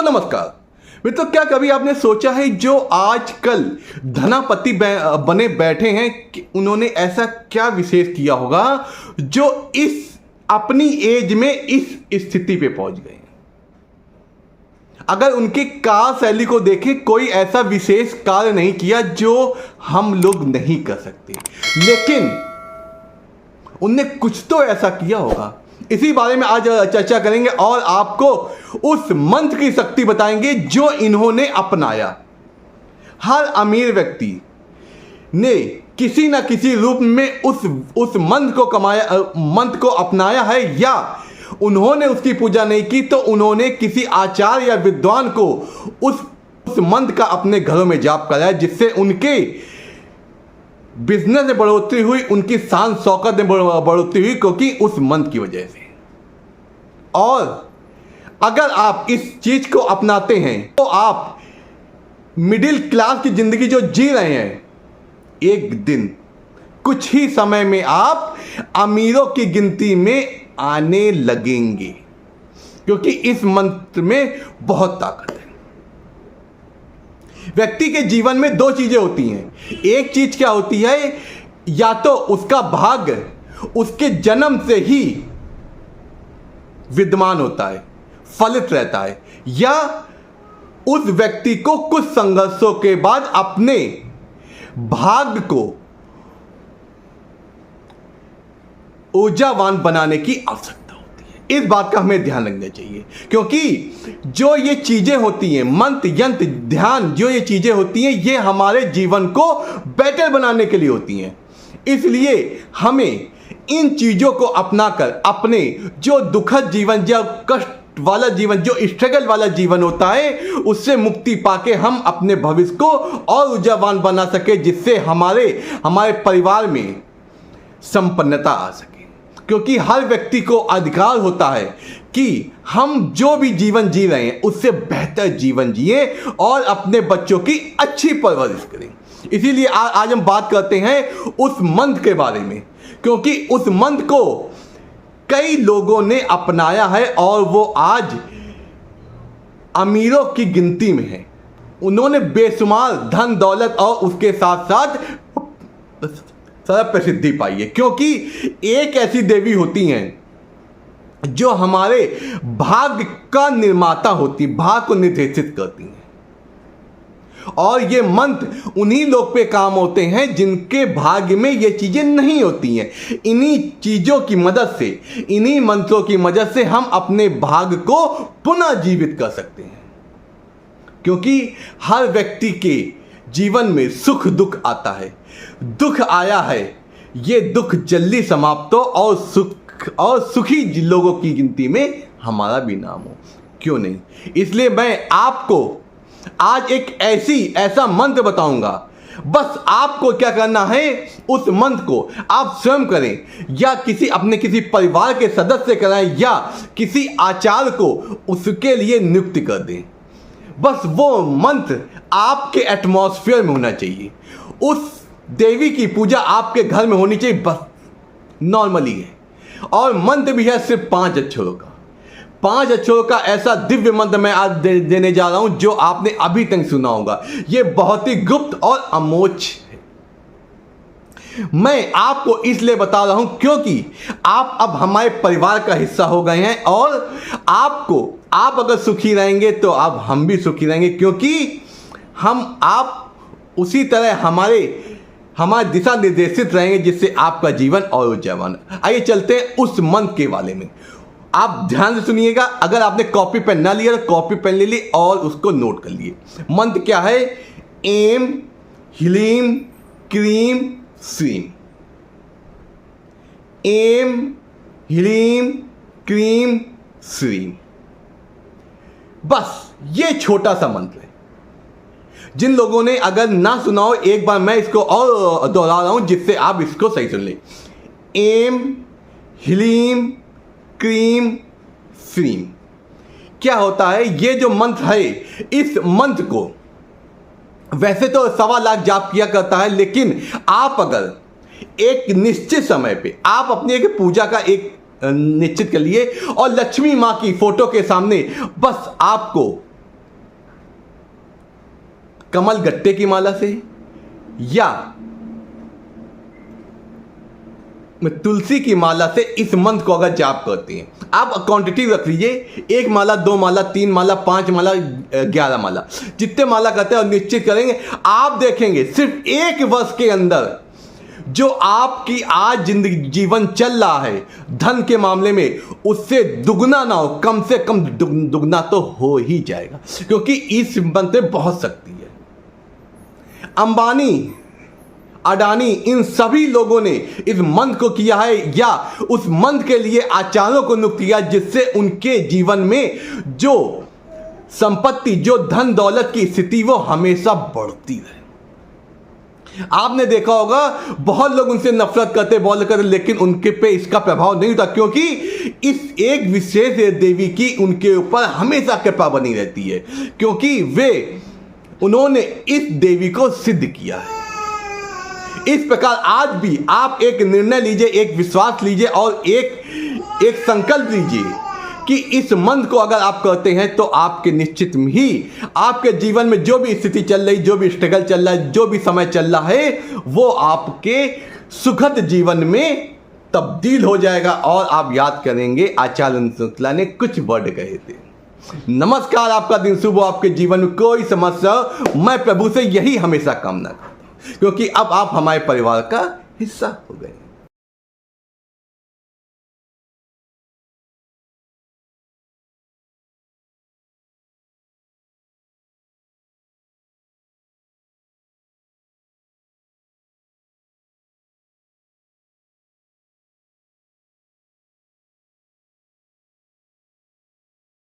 नमस्कार मित्रों, क्या कभी आपने सोचा है जो आजकल धनापति बने बैठे हैं कि उन्होंने ऐसा क्या विशेष किया होगा जो इस अपनी एज में इस स्थिति पे पहुंच गए? अगर उनके कार्य शैली को देखें, कोई ऐसा विशेष कार्य नहीं किया जो हम लोग नहीं कर सकते, लेकिन उनने कुछ तो ऐसा किया होगा। इसी बारे में आज चर्चा करेंगे और आपको उस मंत्र की शक्ति बताएंगे जो इन्होंने अपनाया। हर अमीर व्यक्ति ने किसी ना किसी रूप में उस मंत्र को अपनाया है, या उन्होंने उसकी पूजा नहीं की तो उन्होंने किसी आचार्य या विद्वान को उस मंत्र का अपने घरों में जाप कराया, जिससे उनके बिजनेस में बढ़ोतरी हुई, उनकी शान शौकत में बढ़ोतरी हुई, क्योंकि उस मंत्र की वजह से। और अगर आप इस चीज को अपनाते हैं तो आप मिडिल क्लास की जिंदगी जो जी रहे हैं, एक दिन कुछ ही समय में आप अमीरों की गिनती में आने लगेंगे, क्योंकि इस मंत्र में बहुत ताकत है। व्यक्ति के जीवन में दो चीजें होती हैं। एक चीज क्या होती है, या तो उसका भाग्य उसके जन्म से ही विद्यमान होता है, फलित रहता है, या उस व्यक्ति को कुछ संघर्षों के बाद अपने भाग्य को ऊर्जावान बनाने की आवश्यकता होती है। इस बात का हमें ध्यान रखना चाहिए, क्योंकि जो ये चीजें होती हैं, मंत्र, यंत्र, ध्यान, जो ये चीजें होती हैं, ये हमारे जीवन को बेटर बनाने के लिए होती हैं। इसलिए हमें इन चीजों को अपनाकर अपने जो दुखद जीवन, जो कष्ट वाला जीवन, जो स्ट्रगल वाला जीवन होता है, उससे मुक्ति पाके हम अपने भविष्य को और ऊर्जावान बना सके, जिससे हमारे परिवार में संपन्नता आ सके। क्योंकि हर व्यक्ति को अधिकार होता है कि हम जो भी जीवन जी रहे हैं उससे बेहतर जीवन जिए और अपने बच्चों की अच्छी परवरिश करें। इसीलिए आज हम बात करते हैं उस मंत्र के बारे में, क्योंकि उस मंत्र को कई लोगों ने अपनाया है और वो आज अमीरों की गिनती में है। उन्होंने बेशुमार धन दौलत और उसके साथ साथ सर्व प्रसिद्धि पाई है, क्योंकि एक ऐसी देवी होती हैं जो हमारे भाग्य का निर्माता होती, भाग्य को निर्देशित करती हैं। और ये मंत्र उन्हीं लोग पे काम होते हैं जिनके भाग्य में ये चीजें नहीं होती हैं। इन्हीं चीजों की मदद से, इन्हीं मंत्रों की मदद से हम अपने भाग्य को पुनः जीवित कर सकते हैं। क्योंकि हर व्यक्ति के जीवन में सुख दुख आता है। दुख आया है, ये दुख जल्दी समाप्त हो और सुखी लोगों की गिनती में हमारा भी नाम हो, क्यों नहीं। इसलिए मैं आपको आज एक ऐसा मंत्र बताऊंगा। बस आपको क्या करना है, उस मंत्र को आप स्वयं करें, या अपने किसी परिवार के सदस्य कराएं, या किसी आचार्य को उसके लिए नियुक्त कर दें। बस वो मंत्र आपके एटमॉस्फेयर में होना चाहिए। उस देवी की पूजा आपके घर में होनी चाहिए, बस नॉर्मली है। और मंत्र भी है सिर्फ 5 अक्षरों का। 5 अक्षरों का ऐसा दिव्य मंत्र मैं आज देने जा रहा हूं जो आपने अभी तक सुना होगा। यह बहुत ही गुप्त और अमोच है। मैं आपको इसलिए बता रहा हूं क्योंकि आप अब हमारे परिवार का हिस्सा हो गए हैं, और आप अगर सुखी रहेंगे तो अब हम भी सुखी रहेंगे, क्योंकि आप उसी तरह हमारे दिशा निर्देशित रहेंगे, जिससे आपका जीवन और ऊर्जावान। आइए चलते हैं उस मंत्र के बारे में। आप ध्यान से सुनिएगा। अगर आपने कॉपी पेन ना लिया तो कॉपी पेन ले ली और उसको नोट कर लिए। मंत्र क्या है? एम ह्लीम क्रीम श्रीम। एम ह्लीम क्रीम श्रीम। बस ये छोटा सा मंत्र है। जिन लोगों ने अगर ना सुना हो, एक बार मैं इसको और दोहरा रहा हूं, जिससे आप इसको सही सुन लें। एम ह्लीम क्रीम श्रीम। क्या होता है ये जो मंत्र है, इस मंत्र को वैसे तो 1.25 लाख जाप किया करता है, लेकिन आप अगर एक निश्चित समय पे आप अपनी एक पूजा का एक निश्चित कर लिए और लक्ष्मी माँ की फोटो के सामने बस आपको कमल गट्टे की माला से या तुलसी की माला से इस मंत्र को अगर जाप करते हैं, आप क्वांटिटी रख लीजिए, 1 माला, 2 माला, 3 माला, 5 माला, 11 माला, जितने माला करते हैं और निश्चित करेंगे, आप देखेंगे सिर्फ 1 वर्ष के अंदर जो आपकी आज जिंदगी जीवन चल रहा है धन के मामले में, उससे दुगना ना हो, कम से कम दुगना तो हो ही जाएगा, क्योंकि इस मंत्र में बहुत शक्ति है। अंबानी, अडानी, इन सभी लोगों ने इस मंत्र को किया है या उस मंत्र के लिए आचार्यों को नियुक्त किया, जिससे उनके जीवन में जो संपत्ति, जो धन दौलत की स्थिति, वो हमेशा बढ़ती रहे। आपने देखा होगा बहुत लोग उनसे नफरत करते, बहुत करते, लेकिन उनके पे इसका प्रभाव नहीं होता, क्योंकि इस एक विशेष देवी की उनके ऊपर हमेशा कृपा बनी रहती है, क्योंकि उन्होंने इस देवी को सिद्ध किया है। इस प्रकार आज भी आप एक निर्णय लीजिए, एक विश्वास लीजिए और एक संकल्प लीजिए कि इस मंत्र को अगर आप करते हैं तो आपके निश्चित ही आपके जीवन में जो भी स्थिति चल रही, जो भी स्ट्रगल चल रहा है, जो भी समय चल रहा है, वो आपके सुखद जीवन में तब्दील हो जाएगा। और आप याद करेंगे आचार्य शुक्ला ने कुछ वर्ड कहे थे। नमस्कार, आपका दिन शुभ हो, आपके जीवन में कोई समस्या हो, मैं प्रभु से यही हमेशा कामना करता हूं, क्योंकि अब आप हमारे परिवार का हिस्सा हो गए।